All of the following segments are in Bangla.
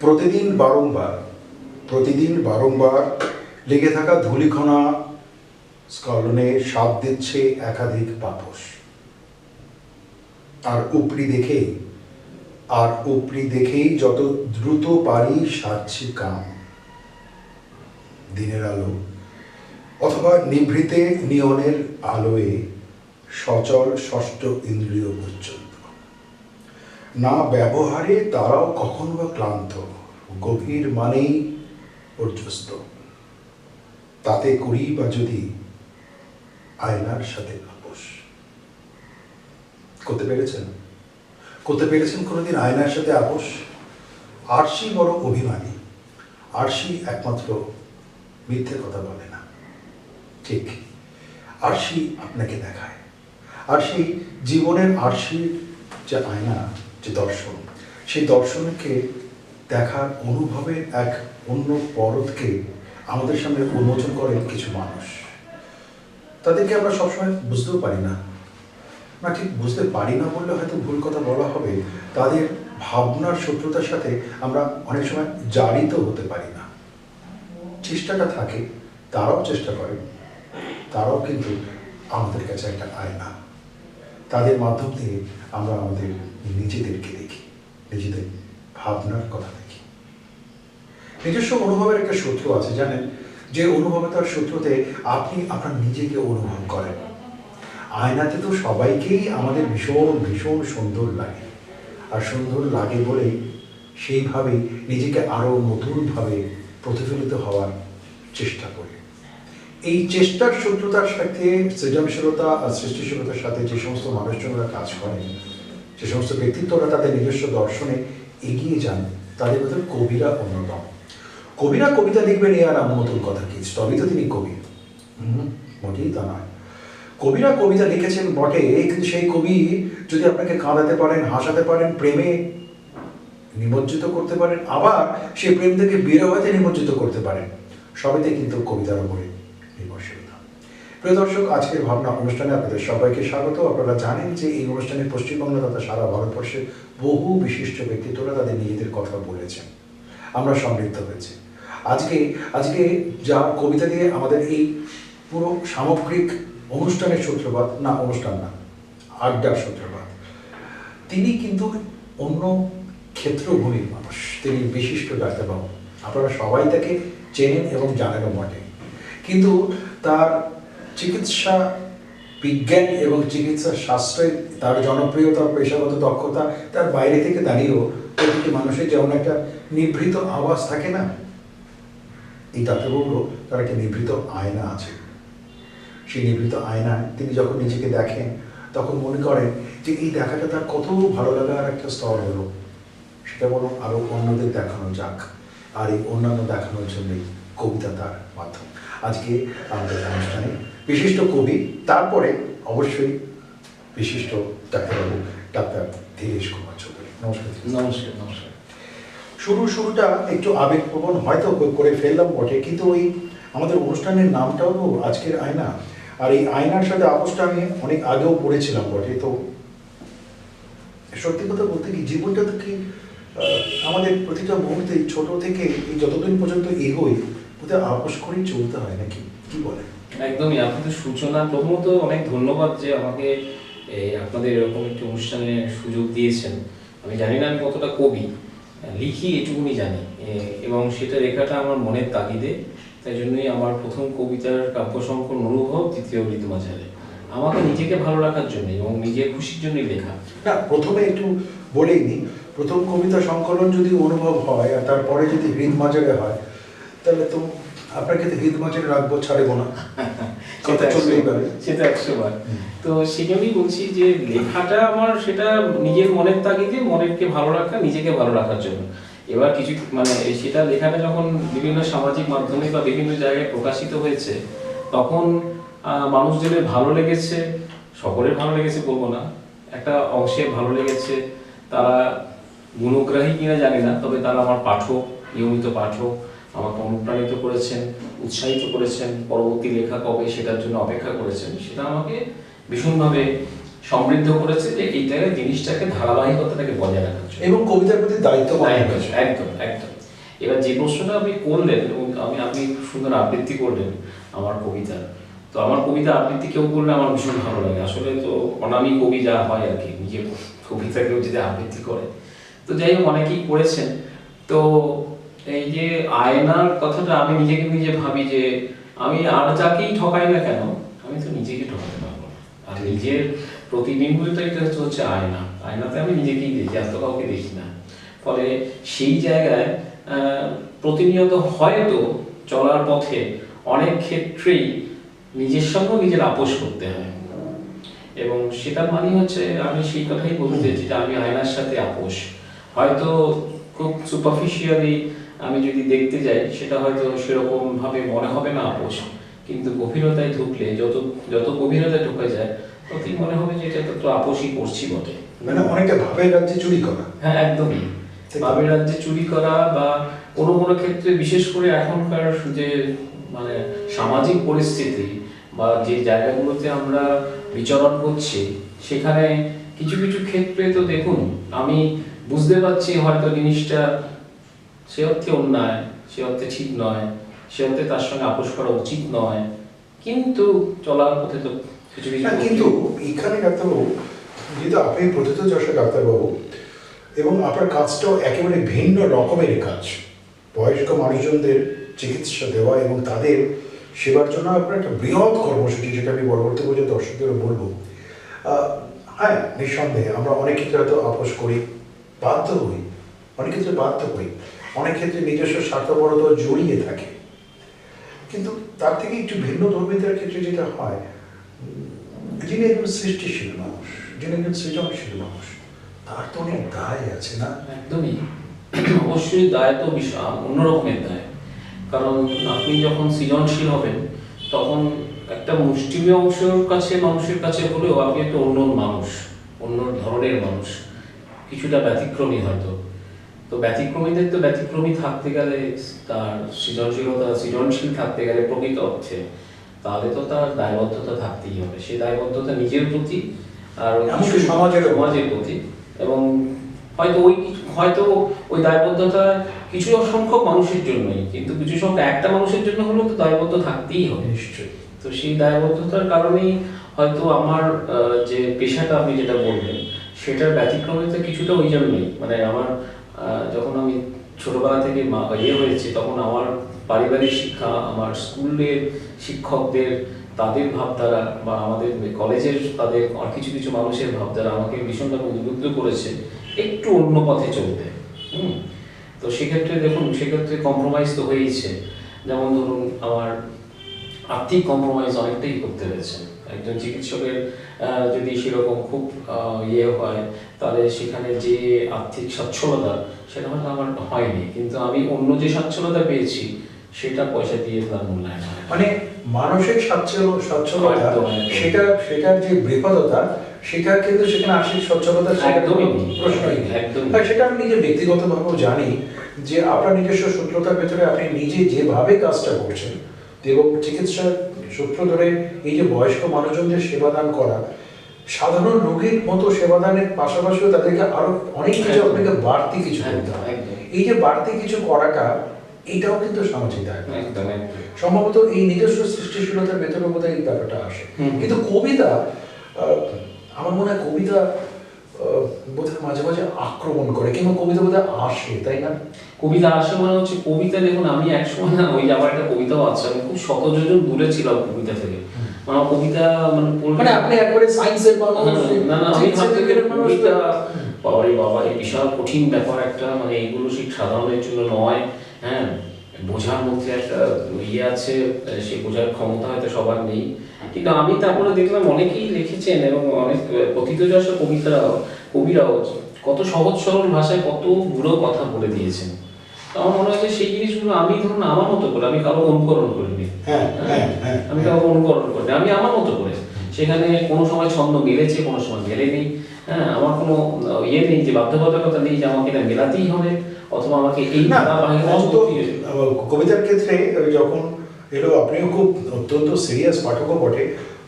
প্রতিদিন বারংবার লেগে থাকা ধূলিকণা স্খলনে স্বাদ দিচ্ছে একাধিক পাপস। আর উপরি দেখেই যত দ্রুত পারি সারছি কাম। দিনের আলো অথবা নিভৃতে নিয়নের আলোয় সচল ষষ্ঠ ইন্দ্রিয় পর্যন্ত। না ব্যবহারে তারাও কখনো বা ক্লান্ত, গভীর মানেই পর্যস্ত। তাতে করি বা যদি আয়নার সাথে আপোষ। করতে পেরেছেন কোনোদিন আয়নার সাথে আপোষ? আরশি বড় অভিমানী। আরশি একমাত্র মিথ্যে কথা বলে না। ঠিক, আরশি আপনাকে দেখায়। আরশি জীবনের আরশির যে আয়না, যে দর্শন, সেই দর্শনকে দেখার অনুভবের এক অন্য পরতকে আমাদের সামনে উন্মোচন করেন কিছু মানুষ। তাদেরকে আমরা সবসময় বুঝতেও পারি না। ঠিক বুঝতে পারি না বললে হয়তো ভুল কথা বলা হবে। তাদের ভাবনার শত্রুতার সাথে আমরা অনেক সময় জারিত হতে পারি না। চেষ্টাটা থাকে, তারাও চেষ্টা করে, তারাও কিন্তু আমাদের কাছে একটা আয়না। তাদের মাধ্যম দিয়ে আমরা আমাদের নিজেদেরকে দেখি, নিজেদের ভাবনার কথা দেখি। নিজস্ব অনুভবের একটা সূত্র আছে জানেন, যে অনুভবতার সূত্রতে আপনি আপনার নিজেকে অনুভব করেন। আয়নাতে তো সবাইকেই আমাদের ভীষণ ভীষণ সুন্দর লাগে, আর সুন্দর লাগে বলেই সেইভাবেই নিজেকে আরও নতুনভাবে প্রতিফলিত হওয়ার চেষ্টা করি। এই চেষ্টার সূত্রতার সাথে সৃজনশীলতা আর সৃষ্টিশীলতার সাথে যে সমস্ত মানুষজনরা কাজ করেন, যে সমস্ত ব্যক্তিত্বরা তাদের নিজস্ব দর্শনে এগিয়ে যান, তাদের মধ্যে কবিরা অন্যতম। কবিরা কবিতা লিখবেন এ আর এমন নতুন কথা কি? তবেই তো তিনি কবি? মোটেই তা নয়। কবিরা কবিতা লিখেছেন বটে, কিন্তু সেই কবি যদি আপনাকে কাঁদাতে পারেন, হাসাতে পারেন, প্রেমে নিমজ্জিত করতে পারেন, আবার সেই প্রেম থেকে বিরহ হতে নিমজ্জিত করতে পারেন, সবেতে কিন্তু কবিতার উপরে নির্ভরশীলতা। প্রিয় দর্শক, আজকের ভাবনা অনুষ্ঠানে আপনাদের সবাইকে স্বাগত। আপনারা জানেন যে এই অনুষ্ঠানে পশ্চিমবঙ্গ তথা সারা ভারতবর্ষের বহু বিশিষ্ট ব্যক্তিত্বরা তাদের নিজেদের কথা বলেছেন। আমরা সমৃদ্ধ হয়েছি। আজকে যা কবিতা দিয়ে আমাদের এই পুরো সামগ্রিক অনুষ্ঠানের সূত্রপাত, আড্ডার সূত্রপাত, তিনি কিন্তু অন্য ক্ষেত্রভূমির মানুষ। তিনি বিশিষ্ট ডাক্তারবাবু। আপনারা সবাই তাকে চেনেন এবং জানেনও বটে, কিন্তু তার চিকিৎসা বিজ্ঞান এবং চিকিৎসা শাস্ত্রে তার জনপ্রিয়তা, পেশাগত দক্ষতা, তার বাইরে থেকে দাঁড়িয়েও প্রতিটি মানুষের যেমন একটা নিভৃত আওয়াজ থাকে না, এই ডাক্তারবাবুরও তার একটা নিভৃত আয়না আছে। সেই নিভৃত আয়নায় তিনি যখন নিজেকে দেখেন, তখন মনে করেন যে এই দেখাটা তার কত ভালো লাগার একটা স্তর হলো, সেটা বরং আরও অন্যদের দেখানো যাক। আর এই অন্যান্য দেখানোর জন্যই কবিতা তার মাধ্যম। আজকে আমাদের অনুষ্ঠানে বিশিষ্ট কবি, তারপরে অবশ্যই বিশিষ্ট ডাক্তারবাবু, ডাক্তার ধীরেশ কুমার চৌধুরী। নমস্কার। নমস্কার। শুরুটা একটু আবেগপ্রবণ হয়তো করে ফেললাম বটে, কিন্তু ওই আমাদের অনুষ্ঠানের নামটাও তো আজকের আয়না। আর এই আয়নার সাথে আপোষটা আমি অনেক আগেও পড়েছিলাম বটে। তো সত্যি কথা বলতে কি, জীবনটা তো কি আমাদের প্রতিটা মুহূর্তে ছোট থেকে এই যতদিন পর্যন্ত এগোই, ওদের আপোষ করেই চলতে হয় নাকি, কি বলেন? একদমই। আপনাদের সূচনা প্রথমত অনেক ধন্যবাদ যে আমাকে আপনাদের এরকম একটি অনুষ্ঠানে সুযোগ দিয়েছেন। আমি জানি না আমি কতটা কবি, লিখি এটুকুনি জানি, এবং সেটা লেখাটা আমার মনের তাগিদে। তাই জন্যই আমার প্রথম কবিতার কাব্যসংকলন অনুভব, দ্বিতীয় ঋতুমাঝারে, আমাকে নিজেকে ভালো রাখার জন্য এবং নিজের খুশির জন্যই লেখা। না, প্রথমে একটু বলেই নি, প্রথম কবিতা সংকলন যদি অনুভব হয় আর তারপরে যদি হৃদমাঝারে হয়, তাহলে তো আপনাকে তো হৃদমাঝারে রাখবো, ছাড়বো না। সেটা 100 বার। তো সেই জন্যই বলছি যে লেখাটা আমার সেটা নিজের মনের তাগিদে, মনেরকে ভালো রাখা, নিজেকে ভালো রাখার জন্য। এবার কিছু সেটা লেখাটা যখন বিভিন্ন সামাজিক মাধ্যমে বা বিভিন্ন জায়গায় প্রকাশিত হয়েছে, তখন মানুষজনের ভালো লেগেছে, সকলের ভালো লেগেছে বলবো না, একটা অংশের ভালো লেগেছে। তারা গুণগ্রাহী কিনা জানি না, তবে তারা আমার পাঠক, নিয়মিত পাঠক, আমাকে অনুপ্রাণিত করেছেন, উৎসাহিত করেছেন, পরবর্তী লেখা কবে সেটার জন্য অপেক্ষা করেছেন। সেটা আমাকে ভীষণভাবে সমৃদ্ধ করেছে যে এই জায়গায় জিনিসটাকে, ধারাবাহিকতাটাকে বজায় রাখার জন্য, এবং কবিতার প্রতি দায়িত্ব। একদম। এবার যে প্রশ্নটা আপনি করলেন এবং আপনি খুব সুন্দর আবৃত্তি করলেন আমার কবিতা, তো আমার কবিতা আবৃত্তি কেউ করলে আমার ভীষণ ভালো লাগে। আসলে তো অনামী কবি যা হয় আর কি, নিজের কবিতা কেউ যদি আবৃত্তি করে, তো যাই হোক অনেকেই করেছেন। তো এই যে আয়নার কথাটা আমি নিজেকে নিজে ভাবি যে আমি আর যাকেই ঠকাই না কেন, আমি তো নিজেকে ঠকাতে পারবো না। আর নিজের প্রতিবিম্বটাই তো হচ্ছে আয়না, আয়নাতে আমি নিজেকেই দেখি, আর তো কাউকে দেখি না। ফলে সেই জায়গায় প্রতিনিয়ত হয়তো চলার পথে অনেক ক্ষেত্রেই নিজের সঙ্গেও নিজের আপোষ করতে হয়, এবং সেটা মানে হচ্ছে আমি সেই কথাই বলতে চাইছি যে আমি আয়নার সাথে আপোষ। হয়তো খুব সুপারফিশিয়ালি আমি যদি দেখতে যাই সেটা হয়তো সেরকম ভাবে মনে হবে না আপোষ, কিন্তু গভীরতায় ঢুকলে যত যত গভীরতায় ঢুকে যায় ততই মনে হবে যে এটা তো আপোষই করছি বটে। মানে অনেকটা ভাবের রাজ্যে চুরি করা। হ্যাঁ একদমই, ভাবের রাজ্যে চুরি করা, বা কোনো কোনো ক্ষেত্রে বিশেষ করে এখনকার যে মানে সামাজিক পরিস্থিতি বা যে জায়গাগুলোতে আমরা বিচরণ করছি সেখানে কিছু কিছু ক্ষেত্রে তো দেখুন আমি বুঝতে পারছি হয়তো জিনিসটা সে অর্থে অন্যায়, সে অর্থে ঠিক নয়, সে অর্থে তার সঙ্গে আপোষ করা উচিত নয়, কিন্তু চলার পথে তো কিছু কিছু কিন্তু এখানে ডাক্তারবাবু, যেহেতু আপনি প্রথিতযশা ডাক্তারবাবু এবং আপনার কাজটাও একেবারে ভিন্ন রকমের কাজ, বয়স্ক মানুষজনদের চিকিৎসা দেওয়া এবং তাদের সেবার জন্য আপনার একটা বৃহৎ কর্মসূচি, যেটা আমি পরবর্তী পর্যন্ত দর্শকদের বলবো। হ্যাঁ, নিঃসন্দেহে আমরা অনেক ক্ষেত্রে হয়তো আপোষ করি, বাধ্য হই, অনেক ক্ষেত্রে বাধ্য হই, অনেক ক্ষেত্রে নিজস্ব স্বার্থপরতা জড়িয়ে থাকে। কিন্তু তার থেকে একটু ভিন্ন ধর্মীদের ক্ষেত্রে যেটা হয়, যিনি একজন সৃষ্টিশীল মানুষ, যিনি একজন সৃজনশীল মানুষ, তার তো অনেক দায় আছে না? একদমই, অবশ্যই দায় তো বিশাল অন্যরকমের দায়। কারণ আপনি যখন সৃজনশীল হবেন তখন একটা মুষ্টিমেয় অংশের কাছে, মানুষের কাছে হলেও আপনি একটা অন্য মানুষ, অন্য ধরনের মানুষ, কিছুটা ব্যতিক্রমী হয়তো। তো ব্যতিক্রমীদের তো ব্যতিক্রমী থাকতে গেলে, তার সৃজনশীল থাকতে গেলে প্রকৃত অর্থে, তাহলে তো তার দায়বদ্ধতা থাকতেই হবে। সেই দায়বদ্ধতা নিজের প্রতি আর সমাজের প্রতি, এবং হয়তো ওই দায়বদ্ধতা কিছু অসংখ্য মানুষের জন্যই, কিন্তু কিছু সংখ্যক একটা মানুষের জন্য হলেও তো দায়বদ্ধ থাকতেই হবে নিশ্চয়ই। তো সেই দায়বদ্ধতার কারণেই হয়তো আমার যে পেশাটা আপনি যেটা বললেন সেটার ব্যতিক্রমিতা কিছুটা ওই জন্যই, মানে আমার যখন আমি ছোটবেলা থেকে হয়েছি তখন আমার পারিবারিক শিক্ষা, আমার স্কুলের শিক্ষকদের তাদের ভাবধারা বা আমাদের কলেজের তাদের কিছু কিছু মানুষের ভাবধারা আমাকে ভীষণভাবে উদ্বুদ্ধ করেছে একটু অন্য পথে চলতে। তো সেক্ষেত্রে দেখুন, সেক্ষেত্রে কম্প্রোমাইজ তো হয়েইছে। যেমন ধরুন আমার আর্থিক কম্প্রোমাইজ অনেকটাই করতে হয়েছে। একজন চিকিৎসকের যদি সেরকম খুব হয় তাহলে সেখানে যে আর্থিক সচ্ছলতা সেটা হয়তো আমার হয়নি, কিন্তু আমি অন্য যে সচ্ছলতা পেয়েছি সেটা পয়সা দিয়ে তার মূল্যায়ন হয়। মানে মানসিক সচ্ছলতা, সেটার যে বৃহৎতা, সেটা কিন্তু সেখানে আর্থিক সচ্ছলতা একদমই প্রশ্নই একদম। সেটা আমি নিজে ব্যক্তিগতভাবেও জানি যে আপনার নিজস্ব সূত্রতার ভেতরে আপনি নিজে যেভাবে কাজটা করছেন এবং চিকিৎসার সূত্র ধরে এই যে বয়স্ক মানুষজনদের সেবাদান করা, সাধারণ রোগীর মতো সেবাদানের পাশাপাশিও তাদেরকে আরো অনেক কিছু আপনাকে বাড়তি কিছু করতে হয়। এই যে বাড়তি কিছু করাটা, এটাও কিন্তু সামাজিক দায়। সম্ভবত এই নিজস্ব সৃষ্টিশীলতার ভেতরে বোধ হয় এই ব্যাপারটা আসে। কিন্তু কবিতা, আমার মনে হয় কবিতা বোধহয় মাঝে মাঝে আক্রমণ করে, কিংবা কবিতা বোধহয় আসে, তাই না? কবিতা আসে মানে হচ্ছে কবিতা, দেখুন আমি একসময় না ওই আমার একটা কবিতাও আছে, আমি খুব শত যোজন দূরে ছিলাম কবিতা থেকে। মানে কবিতা মানে আপনি একবারে সায়েন্সের মানুষ, না আমি ভাবতে গেলে কবিতা বাবা এই বিশাল কঠিন ব্যাপার একটা, মানে এইগুলো ঠিক সাধারণের জন্য নয়। হ্যাঁ, বোঝার মধ্যে একটা আছে, সেই বোঝার ক্ষমতা হয়তো সবার নেই। কিন্তু আমি তারপরে দেখলাম অনেকেই লিখেছেন এবং অনেক প্রথিতযশা কবিরাও কত সহজ সরল ভাষায় কত গুলো কথা বলে দিয়েছেন। আমার মনে হয় যে সেই জিনিসগুলো আমি ধরুন আমার মতো করে, আমি কারো অনুকরণ করিনি, আমি কারো অনুকরণ করিনি, আমি আমার মতো করে। সেখানে কোনো সময় ছন্দ মেলেছে, কোনো সময় মেলেনি। হ্যাঁ, আমার কোনো নেই যে বাধ্যবাধকতা নেই যে আমাকে এটা মেলাতেই হবে অথবা আমাকে এই কবিতার ক্ষেত্রে যখন এলো, আপনিও খুব অত্যন্ত সিরিয়াস পাঠকও বটে,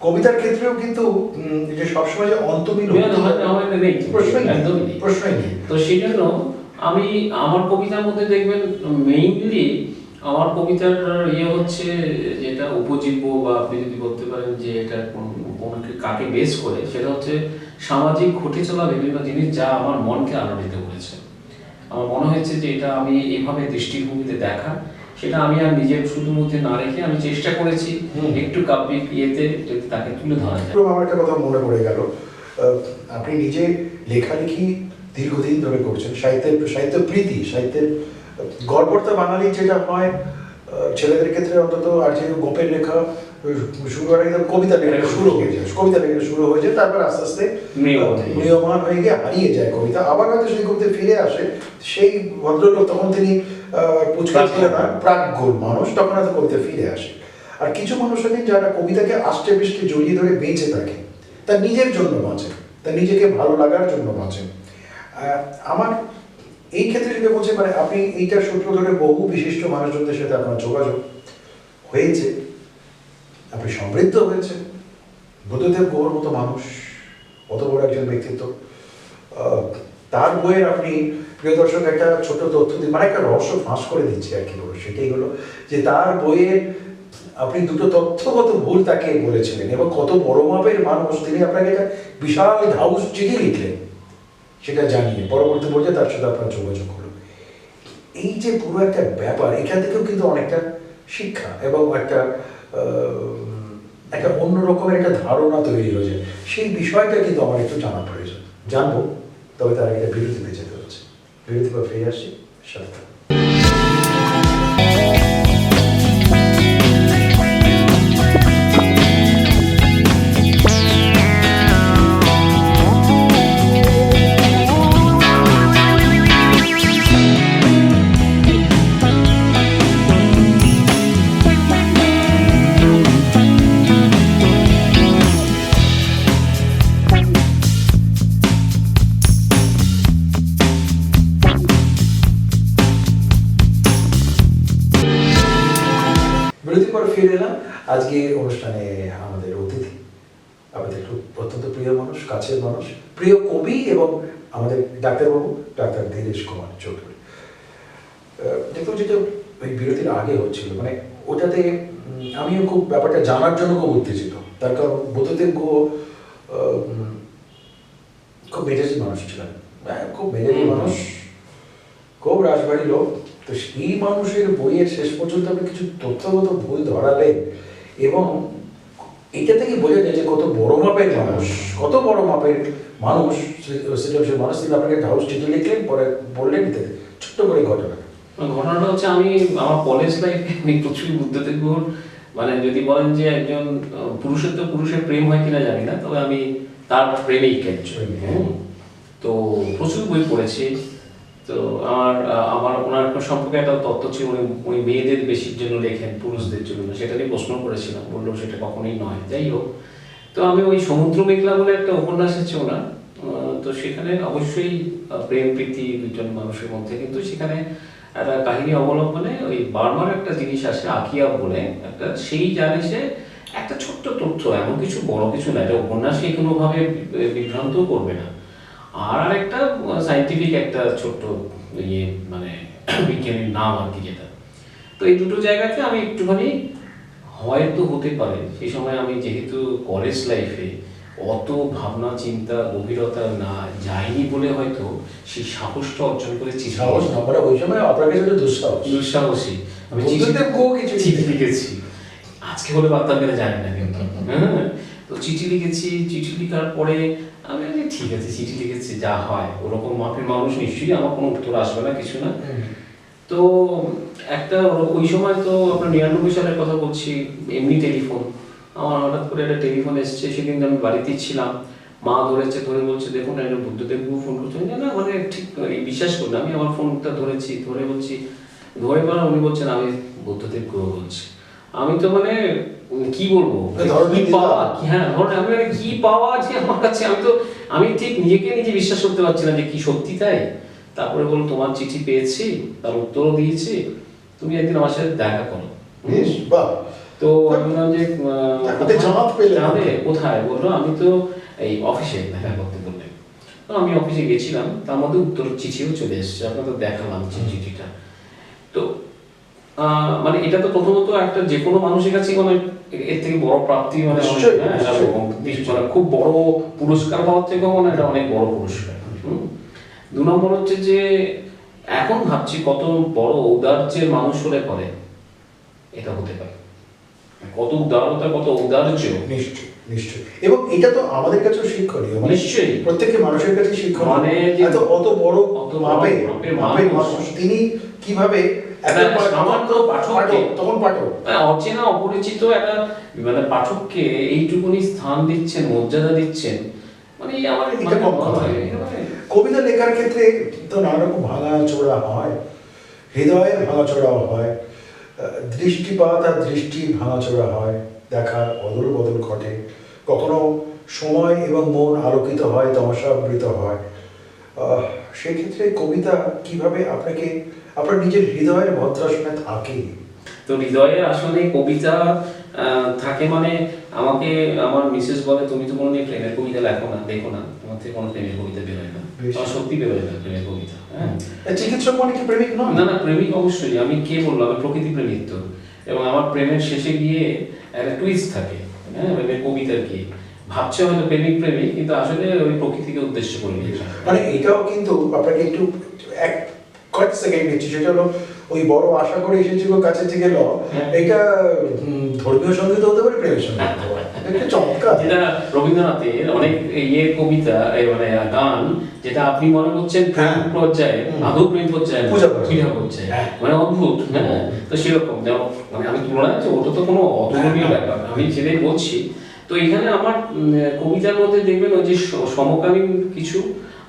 কবিতার ক্ষেত্রেও কিন্তু যে সবসময় যে অন্তমিল প্রশ্নই নেই। তো সেই জন্য আমি আমার কবিতার মধ্যে দেখবেন মেইনলি আমার কবিতার হচ্ছে যেটা উপজীব্য বা আপনি যদি বলতে পারেন যে এটা কাকে বেস করে, সেটা হচ্ছে সামাজিক ঘটে চলা বিভিন্ন জিনিস যা আমার মনকে আলোড়িত করেছে। আমার মনে হয়েছে যে এটা আমি এইভাবে দৃষ্টিভঙ্গিতে দেখা, সেটা আমি আর নিজের শুধু মধ্যে না রেখে আমি চেষ্টা করেছি একটু কাব্যিক ইয়েতে তাকে তুলে ধরা যায়। আমার একটা কথা মনে পড়ে গেল, আপনি নিজে লেখালেখি দীর্ঘদিন ধরে করছেন, সাহিত্য প্রীতি, সাহিত্যের গড়পড়তা বাঙালি যেটা হয় ছেলেদের ক্ষেত্রে অন্তত, আর যে গোপের লেখা শুরু হয় একদম কবিতা লেখা শুরু হয়ে যায়, কবিতা লেখা শুরু হয়ে যায়, তারপর আস্তে আস্তে ম্রিয়মান হয়ে গিয়ে হারিয়ে যায় কবিতা, আবার হয়তো সেই কবিতা ফিরে আসে। সেই ভদ্রলোক তখন তিনি পুচকা ছিলেন না, প্রাজ্ঞ মানুষ, তখন হয়তো কবিতা ফিরে আসে। আর কিছু মানুষ আছেন যারা কবিতাকে আষ্টে পৃষ্ঠে জড়িয়ে ধরে বেঁচে থাকে, তার নিজের জন্য বাঁচে, তার নিজেকে ভালো লাগার জন্য বাঁচে। আমার এই ক্ষেত্রে যেটা বলছে, মানে আপনি এইটার সূত্র ধরে বহু বিশিষ্ট মানুষজনদের সাথে আপনার যোগাযোগ হয়েছে, আপনি সমৃদ্ধ হয়েছে। বুদ্ধদেব গুহর মতো মানুষ, অত বড় একজন ব্যক্তিত্ব, তার বইয়ের আপনি প্রিয় দর্শক একটা ছোট তথ্য দিন, মানে একটা রহস্য ফাঁস করে দিচ্ছে আর কি বলো, সেটাই হলো যে তার বইয়ের আপনি দুটো তথ্যগত ভুল তাকে বলেছিলেন, এবং কত বড় মাপের মানুষ তিনি আপনাকে একটা বিশাল হাউস চিঠি লিখলেন সেটা জানিয়ে, পরবর্তী পর্যায়ে তার সাথে আপনার যোগাযোগ হলো। এই যে পুরো একটা ব্যাপার, এখান থেকেও কিন্তু অনেকটা শিক্ষা এবং একটা একটা অন্য রকমের একটা ধারণা তৈরি হয়েছে, সেই বিষয়টা কিন্তু আমার একটু জানা প্রয়োজন, জানবো। তবে তার একটা বিরতিতে যেতে হচ্ছে, বিরতি পর ফিরে আসি সাথে। বিরতির পর ফিরে এলাম। আজকে অনুষ্ঠানে আমাদের অতিথি, আমাদের খুব অত্যন্ত প্রিয় মানুষ, কাছের মানুষ, প্রিয় কবি এবং আমাদের ডাক্তারবাবু, ডাক্তার ধীরেশ কুমার চৌধুরী। দেখো যেটা ওই বিরতির আগে হচ্ছিল, মানে ওটাতে আমিও খুব ব্যাপারটা জানার জন্য খুব উত্তেজিত। তার কারণ বুদ্ধদেব গুহ খুব মেজাজি মানুষ ছিলেন, খুব মেজাজি মানুষ, খুব রাজবাড়ি লোক। তো সেই মানুষের বইয়ের শেষ পর্যন্ত আপনি কিছু তথ্যগত ভুল ধরালেন, এবং এটা থেকে বোঝা যায় যে কত বড় মাপের মানুষ, কত বড় মাপের মানুষ সৃজনশীল মানুষ। তিনি আপনাকে হাউস চিঠি লিখলেন, পরে বললেন ছোট্ট করে ঘটনাটা হচ্ছে আমি আমার কলেজ লাইফে আমি প্রচুর বুদ্ধদেব গুহর, মানে যদি বলেন যে একজন পুরুষের তো পুরুষের প্রেম হয় কিনা জানি না, তবে আমি তার প্রেমেই তো প্রচুর বই পড়েছি। তো আমার ওনার সম্পর্কে একটা তথ্য ছিল, উনি মেয়েদের বেশির জন্য লেখেন, পুরুষদের জন্য না, সেটা নিয়ে প্রশ্ন করেছিলাম, বললো সেটা কখনোই নয়। যাই হোক, তো আমি ওই সমুদ্র মেঘলা বলে একটা উপন্যাস আছে ওনার, তো সেখানে অবশ্যই প্রেম প্রীতি দুজন মানুষের মধ্যে, কিন্তু সেখানে একটা কাহিনী অবলম্বনে ওই বার্মার একটা জিনিস আসে আকিয়া বলে একটা, সেই জানিসে একটা ছোট্ট তথ্য, এমন কিছু বড় কিছু না, এটা উপন্যাসকে কোনোভাবে বিভ্রান্ত করবে না। আর একটা সাইন্টিফিক একটা ছোট্ট মানে বিজ্ঞানীর নাম আর কি, যেটা। তো এই দুটো জায়গাতে আমি একটুখানি হয়তো হতে পারে সেই সময় আমি যেহেতু কলেজ লাইফে অত ভাবনা চিন্তা গভীরতা না যায়নি বলে হয়তো সেই সাহসটা অর্জন করেছি। সাহস না, মানে ওই সময় আপনার কাছে দুঃসাহসী আমি চিঠি লিখেছি, আজকে বলে বার্তা মেরে জানি না কিন্তু। হ্যাঁ, তো চিঠি লিখেছি, চিঠি লেখার পরে আমি ঠিক আছে চিঠি লিখেছি, যা হয় ওরকম মাপের মানুষ, নিশ্চয়ই আমার কোনো উত্তর আসবে না, কিছু না। তো একটা ওই সময় তো আপনার 99 সালের কথা বলছি, এমনি টেলিফোন, আমার হঠাৎ করে একটা টেলিফোন এসছে, সেদিন আমি বাড়িতেই ছিলাম, মা ধরেছে, ধরে বলছে দেখুন একটা বুদ্ধদেব গুহ ফোন করছে, না মানে ঠিক বিশ্বাস করুন, আমি আমার ফোনটা ধরেছি, ধরে বলছি, ধরে পড়া উনি বলছেন আমি বুদ্ধদেব গুহ বলছি। আমি তো মানে কি বলবো, কি পাওয়া, হ্যাঁ আমি কি পাওয়া যে আমার কাছে, আমি ঠিক নিজেকে নিজে বিশ্বাস করতে পারছি না যে কি সত্যি তাই। তারপরে বলল তোমার চিঠি পেয়েছি, তার উত্তরও দিয়েছি, তুমি একদিন আমার সাথে দেখা করো। তো আমি বললাম যে কোথায়, বললো আমি তো এই অফিসে দেখা করতে বললেন। তো তো আমি অফিসে গেছিলাম, তার মধ্যে উত্তর চিঠিও চলে এসেছে, আপনাদের দেখালাম চিঠিটা। তো মানে এটা তো প্রথমত একটা যে কোনো মানুষের কাছে মানে এর থেকে বড় প্রাপ্তি মানে মানে খুব বড় পুরস্কার পাওয়ার থেকেও মানে এটা অনেক বড় পুরস্কার। 2 নম্বর হচ্ছে যে এখন ভাবছি কত বড় ঔদার্যের মানুষ হলে পরে এটা হতে পারে, কত উদারতা, কত ঔদার্য। নিশ্চয়ই নিশ্চয়ই, এবং এটা তো আমাদের কাছেও শিক্ষণীয়, নিশ্চয়ই প্রত্যেকের মানুষের কাছে শিক্ষণীয়। মানে এত অত বড় মাপের মানুষ তিনি কিভাবে অচেনা অপরিচিত একটা মানে পাঠককে এইটুকুনি স্থান দিচ্ছেন, মর্যাদা দিচ্ছেন, মানে আমার এটা কম কথা। কবিতা লেখার ক্ষেত্রে তো নানা রকম ভাঙাচোরা হয়, হৃদয়ের ভাঙাচোরাও হয়, দৃষ্টিপাত আর দৃষ্টি ভাঙাচোরা হয়, দেখার অদল বদল ঘটে, কখনো সময় এবং মন আলোকিত হয়, তমসাবৃত হয়। সেক্ষেত্রে কবিতা কিভাবে আপনাকে আপনার নিজের হৃদয়ের ভদ্রাসনে থাকে? তো হৃদয়ের আসলে কবিতা থাকে মানে আমাকে আমার মিসেস বলে তুমি তো কোনোদিন প্রেমের কবিতা লেখো না, দেখো না, তোমার থেকে কোনো প্রেমের কবিতা বেরোয় না। আমার সত্যি বেরোয় না প্রেমের কবিতা। হ্যাঁ, চিকিৎসক মানে কি প্রেমিক নয়? না না, প্রেমিক অবশ্যই। আমি কে বললাম, আমি প্রকৃতি প্রেমিক তো। এবং আমার প্রেমের শেষে গিয়ে একটা টুইস্ট থাকে, হ্যাঁ, প্রেমের কবিতার কি ভাবছে হয়তো প্রেমিক প্রেমিক, কিন্তু আসলে ওই প্রকৃতিকে উদ্দেশ্য করে লেখা। মানে এটাও কিন্তু আপনাকে একটু এক কয়েক সেকেন্ড নিচ্ছি, সেটা হলো ওই বড় আশা করে এসেছি কাছে থেকে ল, এটা ধর্মীয় সঙ্গীত হতে পারে, প্রেমের সঙ্গীত হতে পারে, এটা চমৎকার। যেটা রবীন্দ্রনাথের অনেক কবিতা মানে গান, যেটা আপনি মনে করছেন প্রেম পর্যায়ে, আদৌ প্রেম পর্যায়ে পূজা পর্যায়ে, মানে অদ্ভুত। হ্যাঁ, তো সেরকম মানে আমি তুলনা আছে, ওটা তো কোনো অতুলনীয় ব্যাপার, আমি সেটাই বলছি। তো এখানে আমার কবিতার মধ্যে দেখবেন ওই যে সমকালীন কিছু,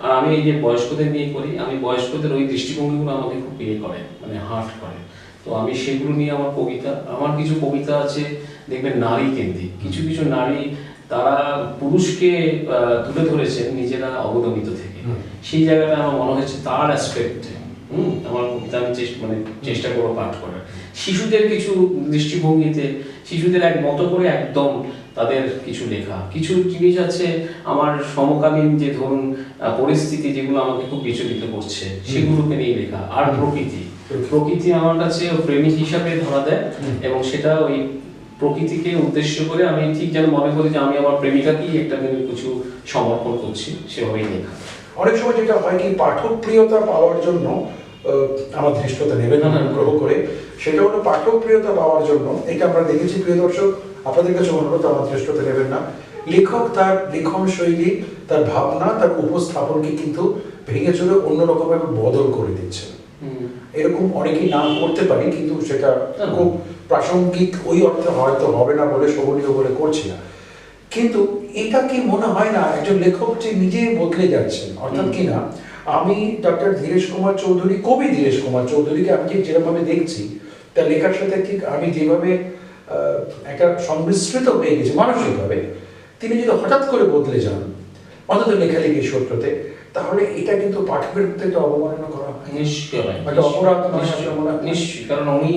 আর আমি এই যে বয়স্কদের নিয়ে করি, আমি বয়স্কদের ওই দৃষ্টিভঙ্গিগুলো আমাকে খুব করে, মানে হার্ট করে। তো আমি সেগুলো নিয়ে আমার কবিতা, আমার কিছু কবিতা আছে দেখবেন নারী কেন্দ্রিক, কিছু কিছু নারী তারা পুরুষকে তুলে ধরেছেন নিজেরা অবদমিত থেকে, সেই জায়গাটা আমার মনে হয়েছে তার অ্যাসপেক্টে আমার কবিতা আমি মানে চেষ্টা করবো পাঠ করার। শিশুদের কিছু দৃষ্টিভঙ্গিতে, শিশুদের এক মতো করে একদম তাদের কিছু লেখা, কিছু জিনিস আছে আমার সমকালীন যে ধরুন পরিস্থিতি যেগুলো আমাকে খুব বিচলিত করছে, সেগুলোকে নিয়ে লেখা। আর প্রকৃতি আমার কাছে প্রেমিক হিসাবে ধরা দেয়, এবং সেটা ওই প্রকৃতিকে উদ্দেশ্য করে আমি ঠিক যেন মনে করি যে আমি আমার প্রেমিকাকেই একটা কিছু সমর্পণ করছি, সেভাবেই লেখা। অনেক সময় যেটা হয় কি, পাঠক প্রিয়তা পাওয়ার জন্য আমার ধৃষ্টতা নেবেন অনুগ্রহ করে, সেটা হলো পাঠক প্রিয়তা পাওয়ার জন্য, এটা আমরা দেখেছি প্রিয় দর্শক, আপনাদের কাছে অনুরোধ আমার ধৃষ্টতা নেবেন না, লেখক তার লিখন শৈলী, তার ভাবনা, তার উপস্থাপনকে কিন্তু ভেঙে চলে অন্যরকমভাবে বদল করে দিচ্ছে। এরকম অনেকেই নাম করতে পারি, কিন্তু সেটা খুব প্রাসঙ্গিক ওই অর্থে হয়তো হবে না বলে, শোভনীয় বলে করছি না। কিন্তু এটা কি মনে হয় না একজন লেখক যে নিজে বদলে যাচ্ছেন? অর্থাৎ কি না, আমি ডক্টর ধীরেশ কুমার চৌধুরী, কবি ধীরেশ কুমার চৌধুরীকে আমি ঠিক যেভাবে দেখছি, তার লেখার সাথে ঠিক আমি যেভাবে একটা সংমিশ্রিত হয়ে গেছি মানসিকভাবে, তিনি যদি হঠাৎ করে বদলে যান অন্তত লেখালেখির সূত্রতে, তাহলে এটা কিন্তু পাঠকের প্রতি একটা অবমাননা করা হয়। নিশ্চয়ই একটা অপরাধ। নিশ্চয়ই, কারণ উনি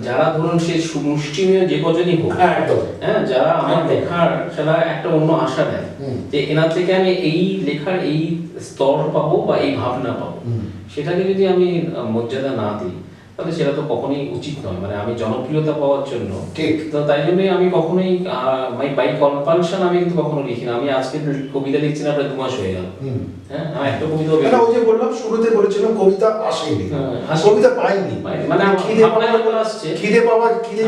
যারা ধরুন সে মুষ্টিমেয় যে কজনই হোক, হ্যাঁ, যারা আমার লেখার সেটা একটা অন্য আশা দেয় যে এনার থেকে আমি এই লেখার এই স্তর পাবো বা এই ভাবনা পাবো, সেটাকে যদি আমি মর্যাদা না দিই তাহলে সেটা তো কখনোই উচিত নয়। মানে আমি জনপ্রিয়তা পাওয়ার জন্য ঠিক, তো তাই জন্যই আমি কখনোই বাই কম্পালশন আমি কিন্তু কখনো লিখি না। আমি আজকে কবিতা লিখছি না, প্রায় 2 মাস হয়ে গেল। হ্যাঁ, আমি একটা কবিতা ওই যে বললাম শুরুতে বলেছিলাম কবিতা আসেনি, কবিতা পাইনি, মানে খিদে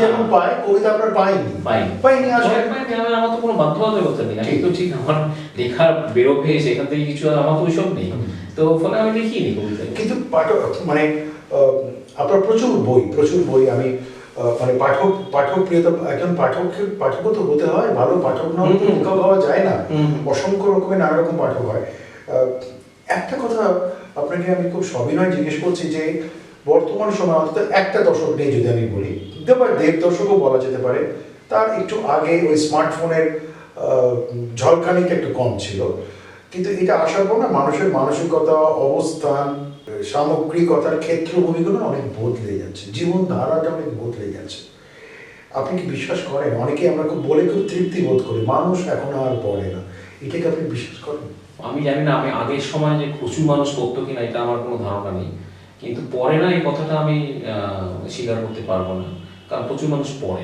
যখন পায়, কবিতা আপনার পাইনি আসলে আমার তো কোনো বাধ্যবাধকতা নেই, আমি তো ঠিক আমার লেখা বেরোবে সেখান থেকে কিছু, আমার তো ওইসব নেই, তো ফলে আমি লিখিনি কবিতা। কিন্তু মানে আপনার প্রচুর বই আমি মানে পাঠক প্রিয়তা, একজন পাঠকও তো হতে হয়, ভালো পাঠক না হলে লেখক হওয়া যায় না, অসংখ্য রকমের নানা রকম পাঠক হয়। একটা কথা আপনাকে আমি খুব সবিনয় জিজ্ঞেস করছি যে বর্তমান সময় অন্তত একটা দশক নেই যদি আমি বলি, দেড় দশকও বলা যেতে পারে, তার একটু আগে ওই স্মার্টফোনের ঝলকানিটা একটু কম ছিল, কিন্তু এটা আসার পর না মানুষের মানসিকতা, অবস্থান, সামগ্রিকতার ক্ষেত্রভূমিগুলো অনেক বদলে যাচ্ছে, জীবন ধারাটা অনেক বদলে যাচ্ছে। আপনি কি বিশ্বাস করেন? অনেকে আমরা খুব তৃপ্তি বোধ করি, মানুষ এখন আর পড়ে না, এটাকে আপনি বিশ্বাস করেন? আমি জানি না, আমি আগের সময় যে প্রচুর মানুষ পড়তো কিনা এটা আমার কোনো ধারণা নেই, কিন্তু পড়ে না এই কথাটা আমি স্বীকার করতে পারবো না, কারণ প্রচুর মানুষ পড়ে।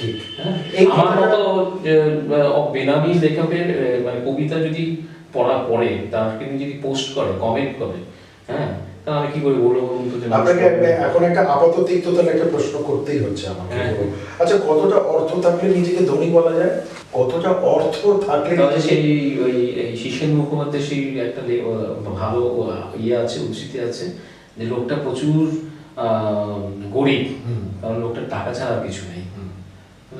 ঠিক। হ্যাঁ, এই আমার কথাটা- মতো বেনামী লেখকের মানে কবিতা যদি পড়ে তার কিন্তু যদি পোস্ট করে, কমেন্ট করে, হ্যাঁ, তা আমি কি করে বলবো বলুন তো যে মানুষ আপনাকে পড়ে? এখন একটা আপাত তিক্ততার একটা প্রশ্ন করতেই হচ্ছে আমাকে। হ্যাঁ। আচ্ছা, কতটা অর্থ থাকলে নিজেকে ধনী বলা যায়? কতটা অর্থ থাকলে তাহলে নিজেকে- সেই ওই এই শীর্ষেন মুখোপাধ্যায় সেই একটা ভালো ইয়ে আছে, উদ্ধৃতি আছে যে লোকটা প্রচুর গরিব, হুম। কারণ লোকটার টাকা ছাড়া আর কিছু নেই।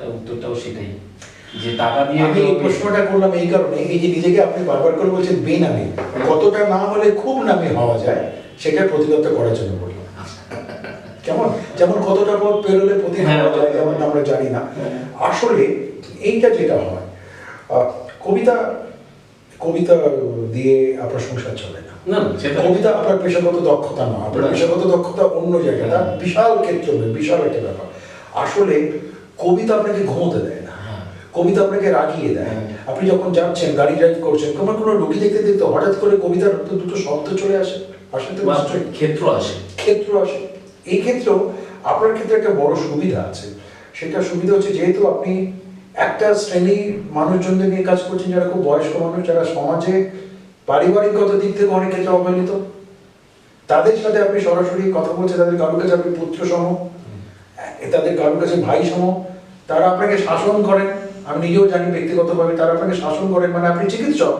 উত্তরটাও সেটাই, যে টাকা দিয়ে আমি এই প্রশ্নটা করলাম এই কারণে, এই যে নিজেকে আপনি বারবার করে বলছেন বেনামী, কতটা না হলে খুব নামী হওয়া যায় সেটা প্রতিরোধ করার জন্য বললাম। কেমন, যেমন কতটা পথ পেরোলে পতি হওয়া যায়, যেমন আমরা জানি না। আসলে এইটা যেটা হয়, কবিতা কবিতা দিয়ে আপনার সংসার চলে না। না, সেটা কবিতা আপনার পেশাগত দক্ষতা না, আপনার না। পেশাগত দক্ষতা অন্য জায়গায়, তার বিশাল ক্ষেত্র, বিশাল একটা ব্যাপার। আসলে কবিতা আপনাকে ঘুমোতে দেয় না, হ্যাঁ। কবিতা আপনাকে রাগিয়ে দেয়। হ্যাঁ। আপনি যখন যাচ্ছেন, গাড়ি ড্রাইভ করছেন, কোনো রুগী দেখতে দেখতে হঠাৎ করে কবিতার দুটো শব্দ চলে আসে, আসলে তো নিশ্চয়ই ক্ষেত্র আসে। ক্ষেত্র আসে। এই ক্ষেত্রেও আপনার ক্ষেত্রে একটা বড় সুবিধা আছে। সেটা সুবিধা হচ্ছে, যেহেতু আপনি একটা শ্রেণী মানুষজনদের নিয়ে কাজ করছেন যারা খুব বয়স্ক মানুষ, যারা সমাজে পারিবারিকগত দিক থেকে অনেক ক্ষেত্রে অবহেলিত, তাদের সাথে আপনি সরাসরি কথা বলছেন, তাদের কারোর কাছে আপনি পুত্র সম, তাদের কারোর কাছে ভাই সম, তারা আপনাকে শাসন করেন। আমি নিজেও জানি ব্যক্তিগতভাবে, তারা আপনাকে শাসন করেন, মানে আপনি চিকিৎসক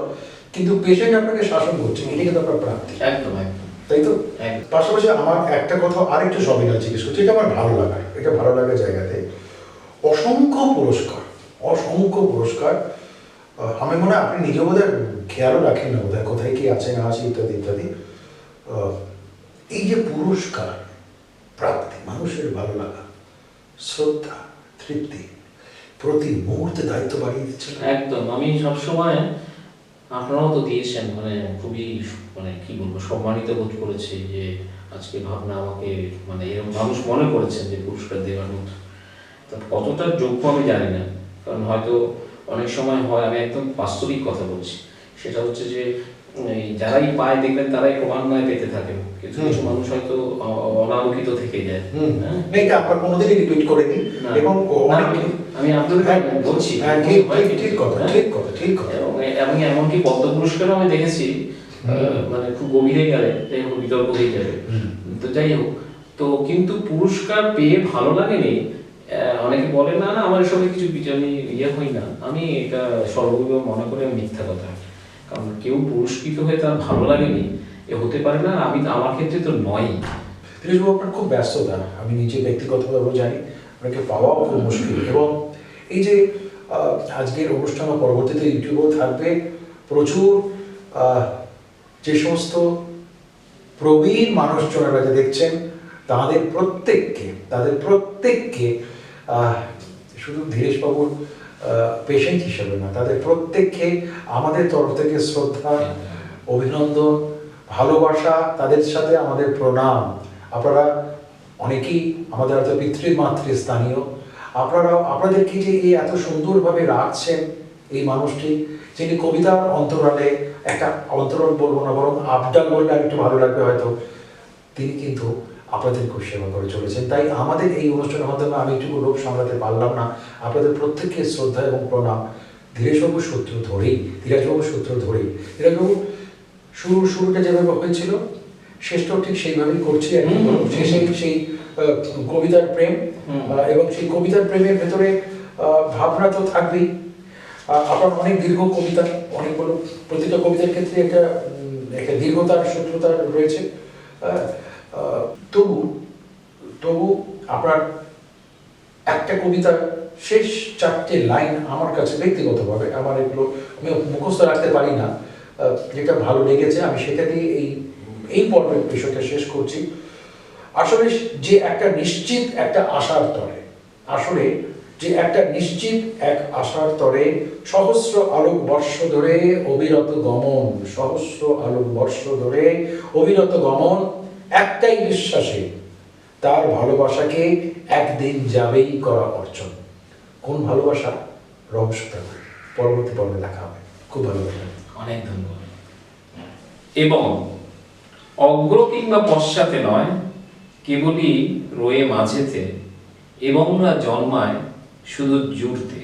কিন্তু পেশেন্ট আপনাকে শাসন করছে, এটা কিন্তু আপনার প্রাপ্তি, একদম একদম তাই তো? একদম। পাশাপাশি আমার একটা কথা আরেকটু সবিনয় জিজ্ঞেস করছি, এটা আমার ভালো লাগা, এটা ভালো লাগার জায়গাতে অসংখ্য পুরস্কার, অসংখ্য পুরস্কার। আমি মনে হয় আপনি নিজে বোধহয় খেয়ালও রাখেন না বোধহয় কোথায় কি আছে না আছে ইত্যাদি ইত্যাদি। এই যে পুরস্কার প্রাপ্তি, মানুষের ভালো লাগা, শ্রদ্ধা, তৃপ্তি প্রতি মুহূর্তে দায়িত্ব বাড়িয়ে দিচ্ছে না? একদম। আমি সবসময়, আপনারাও তো দিয়েছেন, মানে খুবই মানে কি বলবো, সম্মানিত বোধ করেছি যে আজকে ভাবনা আমাকে মানে এরকম মানুষ মনে করেছেন যে পুরস্কার দেওয়ার মতো। তা কতটা যোগ্য আমি জানি না, কারণ হয়তো অনেক সময় হয়, আমি একদম বাস্তবিক কথা বলছি, সেটা হচ্ছে যে এই যারাই পায় দেখবেন তারাই ক্রমান্বয়ে পেতে থাকেন, কিছু কিছু মানুষ হয়তো অনালোকিত থেকে যায়। হ্যাঁ, এটা আপনার কোনোদিনই রিপিট করেনি না, এবং না, অনেক আমি আপনাদের বলছি হ্যাঁ, ঠিক ঠিক ঠিক কথা, ঠিক কথা, ঠিক কথা। এবং এমনকি পদ্ম পুরস্কারও আমি দেখেছি, মানে খুব গভীরে গেলে যাই হোক, বিতর্ক হয়ে যাবে, তো যাই হোক। তো কিন্তু পুরস্কার পেয়ে ভালো লাগেনি, অনেকে বলে না না আমার এসবে কিছু আমি ইয়ে হই না, আমি এটা সর্বৈব মনে করে মিথ্যা কথা। কারণ কেউ পুরস্কৃত হয়ে তার ভালো লাগেনি এ হতে পারে না, আমি আমার ক্ষেত্রে তো নয়ই। দীনেশবাবু, আপনার খুব ব্যস্ততা, আমি নিজে ব্যক্তিগতভাবে জানি, আপনাকে পাওয়াও খুব মুশকিল। এবং এই যে আজকের অনুষ্ঠান ও পরবর্তীতে ইউটিউবেও থাকবে প্রচুর যে সমস্ত প্রবীণ মানুষজনেরা যে দেখছেন, তাদের প্রত্যেককে শুধু ধীরেশবাবুর পেশেন্ট হিসেবে না, তাদের প্রত্যেককে আমাদের তরফ থেকে শ্রদ্ধা, অভিনন্দন, ভালোবাসা, তাদের সাথে আমাদের প্রণাম। আপনারা অনেকেই আমাদের হয়তো পিতৃস্থানীয়, আপনাদেরকে যে এই এত সুন্দরভাবে রাখছেন, এই মানুষটি যিনি কবিতার অন্তরালে, একটা অন্তরাল বলবো না, বরং আবডাল বললে আর একটু ভালো লাগবে হয়তো, তিনি কিন্তু আপনাদের খুব সেবা করে চলেছেন। তাই আমাদের এই অনুষ্ঠানের মাধ্যমে আমি একটু লোভ সামলাতে পারলাম না, আপনাদের প্রত্যেককে শ্রদ্ধা এবং প্রণাম। ধীরেশবাবুর সূত্র ধরেই, ধীরেশবাবু শুরুটা যেভাবে হয়েছিল, শেষটাও ঠিক সেইভাবেই করছি। শেষে সেই কবিতার প্রেম, এবং সেই কবিতার প্রেমের ভেতরে ভাবনা তো থাকবেই। আপনার অনেক দীর্ঘ কবিতা, অনেকগুলো, প্রতিটা কবিতার ক্ষেত্রে একটা দীর্ঘতার, সূত্রতার রয়েছে। তবু আপনার একটা কবিতার শেষ 4টে লাইন আমার কাছে ব্যক্তিগতভাবে, আমার এগুলো আমি মুখস্থ রাখতে পারি না, যেটা ভালো লেগেছে, আমি সেটা দিয়ে এই পর্বের বিষয়টা শেষ করছি। আসলে যে একটা নিশ্চিত একটা আশার তরে, সহস্র আলোক বর্ষ ধরে অবিরত গমন, একটাই বিশ্বাসে তার ভালোবাসাকে একদিন যাবেই করা অর্জন। কোন ভালোবাসা, রহস্য থাকবে, পরবর্তী পর্বে দেখা হবে। খুব ভালো লাগবে। অনেক ধন্যবাদ। এবং অগ্র কিংবা পশ্চাতে নয়, কেবলই রয়ে মাঝেতে, এবং না জন্মায় শুধু জুড়তে,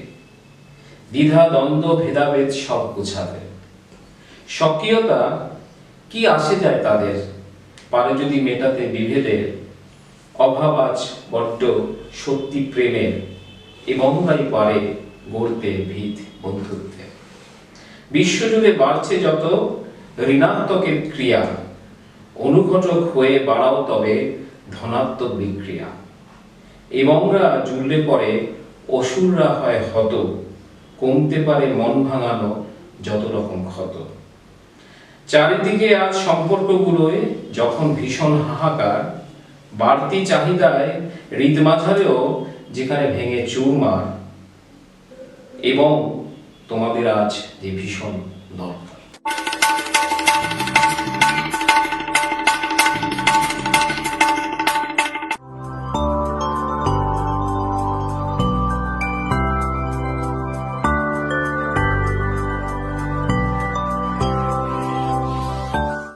দ্বিধা দ্বন্দ্ব ভেদাভেদ সব গুছাতে। স্বকীয়তা কি আসে যায় তাদের, পারে যদি মেটাতে বিভেদের, অভাব আজ বড্ড সত্যি প্রেমের, এবং তাই পারে গড়তে ভিত বন্ধুত্বে। বিশ্বজুড়ে বাড়ছে যত ঋণাত্মকের ক্রিয়া, অনুঘটক হয়ে বাড়াও তবে ধনাত্মক বিক্রিয়া। এবংরা জুড়লে পরে অসুররা হয় হত, কমতে পারে মন ভাঙানো যত রকম ক্ষত। চারিদিকে আজ সম্পর্কগুলোয় যখন ভীষণ হাহাকার, বাড়তি চাহিদায় হৃদ মাঝারেও যেখানে ভেঙে চুরমার, এবং তোমাদের আজ যে ভীষণ দরকার।